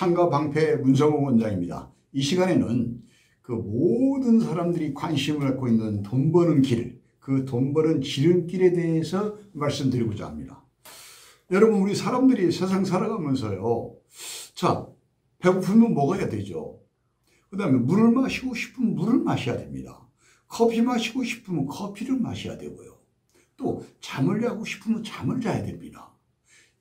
창가 방패 문성호 원장입니다. 이 시간에는 그 모든 사람들이 관심을 갖고 있는 돈 버는 길, 그 돈 버는 지름길에 대해서 말씀드리고자 합니다. 여러분, 우리 사람들이 세상 살아가면서요, 자, 배고프면 먹어야 되죠. 그 다음에 물을 마시고 싶으면 물을 마셔야 됩니다. 커피 마시고 싶으면 커피를 마셔야 되고요. 또 잠을 자고 싶으면 잠을 자야 됩니다.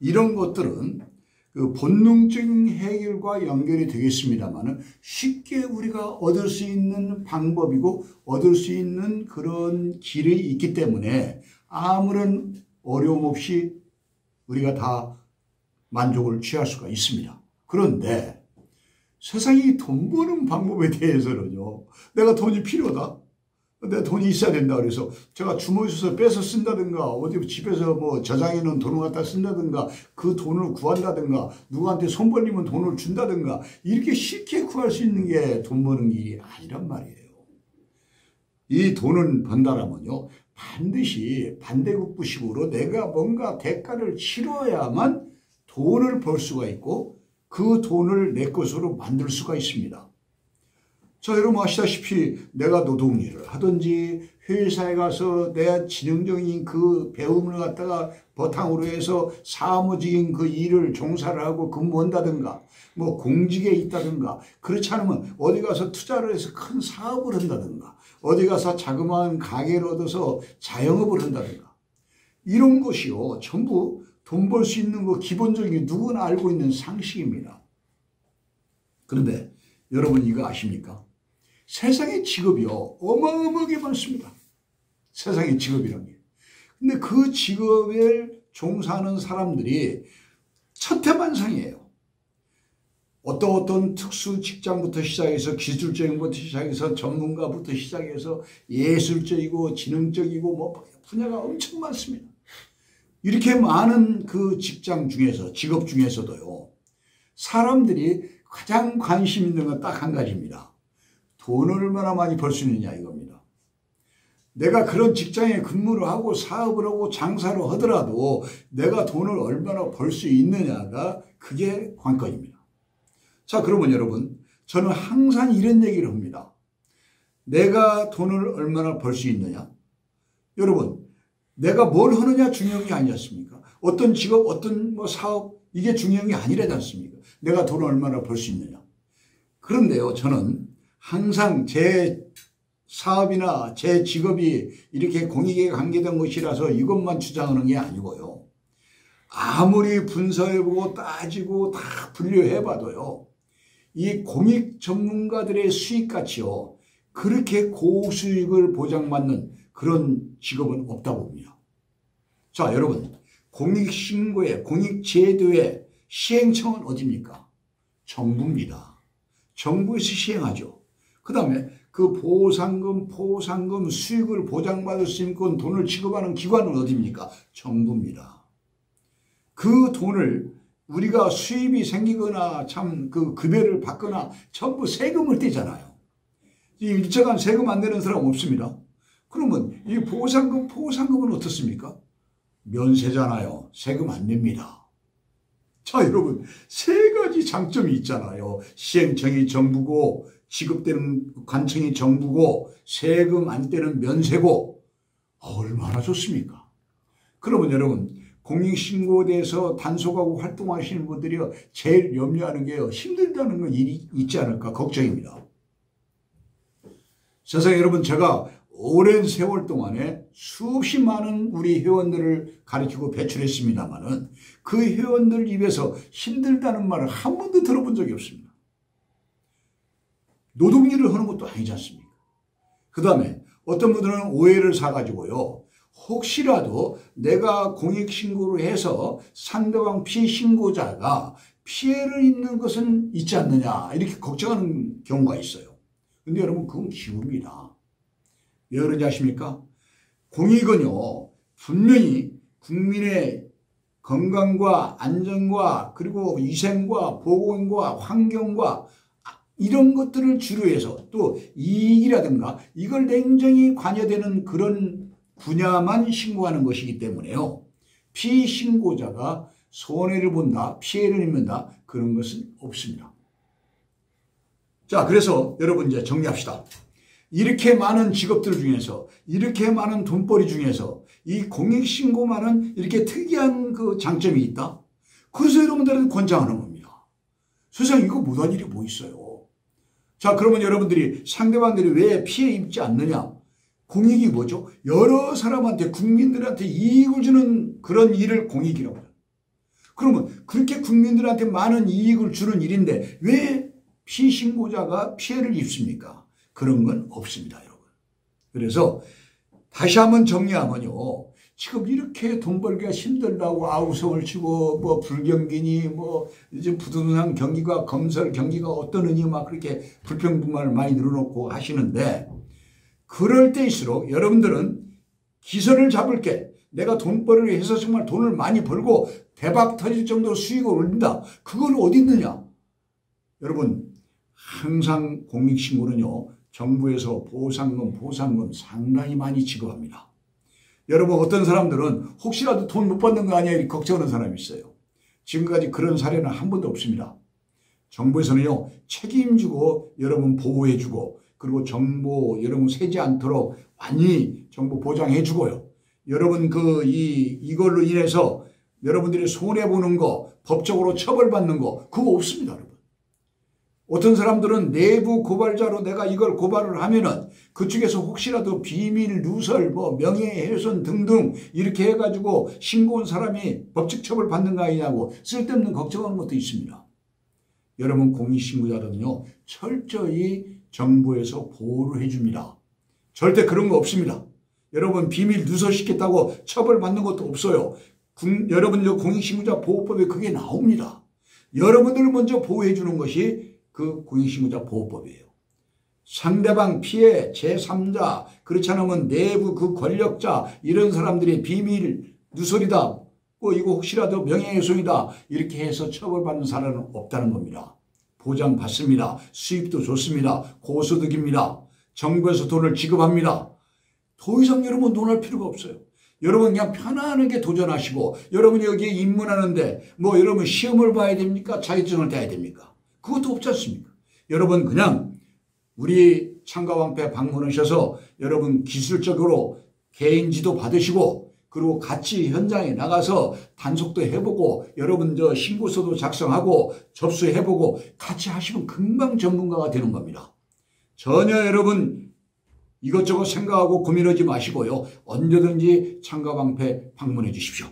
이런 것들은 그 본능적인 해결과 연결이 되겠습니다만 쉽게 우리가 얻을 수 있는 방법이고 얻을 수 있는 그런 길이 있기 때문에 아무런 어려움 없이 우리가 다 만족을 취할 수가 있습니다. 그런데 세상이 돈 버는 방법에 대해서는요, 내가 돈이 필요하다, 내 돈이 있어야 된다 그래서 제가 주머니에서 빼서 쓴다든가 어디 집에서 뭐 저장해 놓은 돈을 갖다 쓴다든가 그 돈을 구한다든가 누구한테 손 벌리면 돈을 준다든가 이렇게 쉽게 구할 수 있는 게 돈 버는 길이 아니란 말이에요. 이 돈을 번다라면요, 반드시 반대급부식으로 내가 뭔가 대가를 치러야만 돈을 벌 수가 있고 그 돈을 내 것으로 만들 수가 있습니다. 자, 여러분 아시다시피 내가 노동일을 하든지 회사에 가서 내 지능적인 그 배움을 갖다가 바탕으로 해서 사무적인 그 일을 종사를 하고 근무한다든가 뭐 공직에 있다든가 그렇지 않으면 어디 가서 투자를 해서 큰 사업을 한다든가 어디 가서 자그마한 가게를 얻어서 자영업을 한다든가 이런 것이요 전부 돈 벌 수 있는 거 기본적인 누구나 알고 있는 상식입니다. 그런데 여러분 이거 아십니까? 세상의 직업이요 어마어마하게 많습니다. 세상의 직업이라는 게. 근데 그 직업에 종사하는 사람들이 천태만상이에요. 어떤 특수 직장부터 시작해서 기술적인 것부터 시작해서 전문가부터 시작해서 예술적이고 지능적이고 뭐 분야가 엄청 많습니다. 이렇게 많은 그 직장 중에서 직업 중에서도요 사람들이 가장 관심 있는 건 딱 한 가지입니다. 돈을 얼마나 많이 벌 수 있느냐 이겁니다. 내가 그런 직장에 근무를 하고 사업을 하고 장사를 하더라도 내가 돈을 얼마나 벌 수 있느냐가 그게 관건입니다. 자, 그러면 여러분 저는 항상 이런 얘기를 합니다. 내가 돈을 얼마나 벌 수 있느냐? 여러분 내가 뭘 하느냐 중요한 게 아니지 않습니까? 어떤 직업 어떤 뭐 사업 이게 중요한 게 아니라지 않습니까? 내가 돈을 얼마나 벌 수 있느냐. 그런데요 저는 항상 제 사업이나 제 직업이 이렇게 공익에 관계된 것이라서 이것만 주장하는 게 아니고요. 아무리 분석해보고 따지고 다 분류해봐도요. 이 공익 전문가들의 수익같이요. 그렇게 고수익을 보장받는 그런 직업은 없다고 봅니다. 자, 여러분 공익신고의 공익제도의 시행청은 어디입니까? 정부입니다. 정부에서 시행하죠. 그 다음에 그 보상금, 포상금, 수익을 보장받을 수 있는 돈을 지급하는 기관은 어디입니까? 정부입니다. 그 돈을 우리가 수입이 생기거나 참 그 급여를 받거나 전부 세금을 떼잖아요. 이 일정한 세금 안 내는 사람 없습니다. 그러면 이 보상금, 포상금은 어떻습니까? 면세잖아요. 세금 안 냅니다. 자, 여러분 세 가지 장점이 있잖아요. 시행청이 정부고 지급되는 관청이 정부고 세금 안 떼는 면세고 얼마나 좋습니까? 그러면 여러분 공익신고대에서 단속하고 활동하시는 분들이 제일 염려하는 게 힘들다는 건 일이 있지 않을까 걱정입니다. 세상에 여러분 제가 오랜 세월 동안에 수없이 많은 우리 회원들을 가르치고 배출했습니다마는 그 회원들 입에서 힘들다는 말을 한 번도 들어본 적이 없습니다. 노동일을 하는 것도 아니지 않습니까? 그 다음에 어떤 분들은 오해를 사가지고요. 혹시라도 내가 공익신고를 해서 상대방 피해신고자가 피해를 입는 것은 있지 않느냐 이렇게 걱정하는 경우가 있어요. 근데 여러분 그건 기우입니다. 왜 그런지 아십니까? 공익은요 분명히 국민의 건강과 안전과 그리고 위생과 보건과 환경과 이런 것들을 주로 해서 또 이익이라든가 이걸 냉정히 관여되는 그런 분야만 신고하는 것이기 때문에요. 피신고자가 손해를 본다, 피해를 입는다 그런 것은 없습니다. 자, 그래서 여러분 이제 정리합시다. 이렇게 많은 직업들 중에서, 이렇게 많은 돈벌이 중에서 이 공익신고만은 이렇게 특이한 그 장점이 있다. 그래서 여러분들은 권장하는 겁니다. 세상에 이거 못한 일이 뭐 있어요. 자, 그러면 여러분들이 상대방들이 왜 피해 입지 않느냐? 공익이 뭐죠? 여러 사람한테, 국민들한테 이익을 주는 그런 일을 공익이라고 해요. 그러면 그렇게 국민들한테 많은 이익을 주는 일인데 왜 피신고자가 피해를 입습니까? 그런 건 없습니다, 여러분. 그래서 다시 한번 정리하면요. 지금 이렇게 돈 벌기가 힘들다고 아우성을 치고 뭐 불경기니 뭐 이제 부동산 경기가 건설 경기가 어떠느니 막 그렇게 불평불만을 많이 늘어놓고 하시는데 그럴 때일수록 여러분들은 기선을 잡을게 내가 돈벌이를 해서 정말 돈을 많이 벌고 대박 터질 정도로 수익을 올린다. 그건 어디 있느냐? 여러분 항상 공익신고는요. 정부에서 보상금 상당히 많이 지급합니다. 여러분 어떤 사람들은 혹시라도 돈 못 받는 거 아니야 이렇게 걱정하는 사람이 있어요. 지금까지 그런 사례는 한 번도 없습니다. 정부에서는요. 책임지고 여러분 보호해주고 그리고 정보 여러분 새지 않도록 많이 정보 보장해주고요. 여러분 이걸로 인해서 여러분들이 손해보는 거 법적으로 처벌받는 거 그거 없습니다. 여러분. 어떤 사람들은 내부 고발자로 내가 이걸 고발을 하면은 그쪽에서 혹시라도 비밀 누설, 뭐 명예훼손 등등 이렇게 해가지고 신고한 사람이 법적 처벌 받는 거 아니냐고 쓸데없는 걱정하는 것도 있습니다. 여러분 공익신고자들은요 철저히 정부에서 보호를 해줍니다. 절대 그런 거 없습니다. 여러분 비밀 누설시켰다고 처벌받는 것도 없어요. 여러분 공익신고자 보호법에 그게 나옵니다. 여러분들을 먼저 보호해 주는 것이 그 공익신고자 보호법이에요. 상대방 피해 제3자 그렇지 않으면 내부 그 권력자 이런 사람들의 비밀 누설이다. 이거 혹시라도 명예훼손이다. 이렇게 해서 처벌받는 사람은 없다는 겁니다. 보장받습니다. 수입도 좋습니다. 고소득입니다. 정부에서 돈을 지급합니다. 더 이상 여러분 논할 필요가 없어요. 여러분 그냥 편안하게 도전하시고 여러분이 여기에 입문하는데 뭐 여러분 시험을 봐야 됩니까? 자격증을 따야 됩니까? 그것도 없지 않습니까? 여러분 그냥 우리 창가방패 방문하셔서 여러분 기술적으로 개인 지도 받으시고 그리고 같이 현장에 나가서 단속도 해보고 여러분 신고서도 작성하고 접수해보고 같이 하시면 금방 전문가가 되는 겁니다. 전혀 여러분 이것저것 생각하고 고민하지 마시고요. 언제든지 창가방패 방문해 주십시오.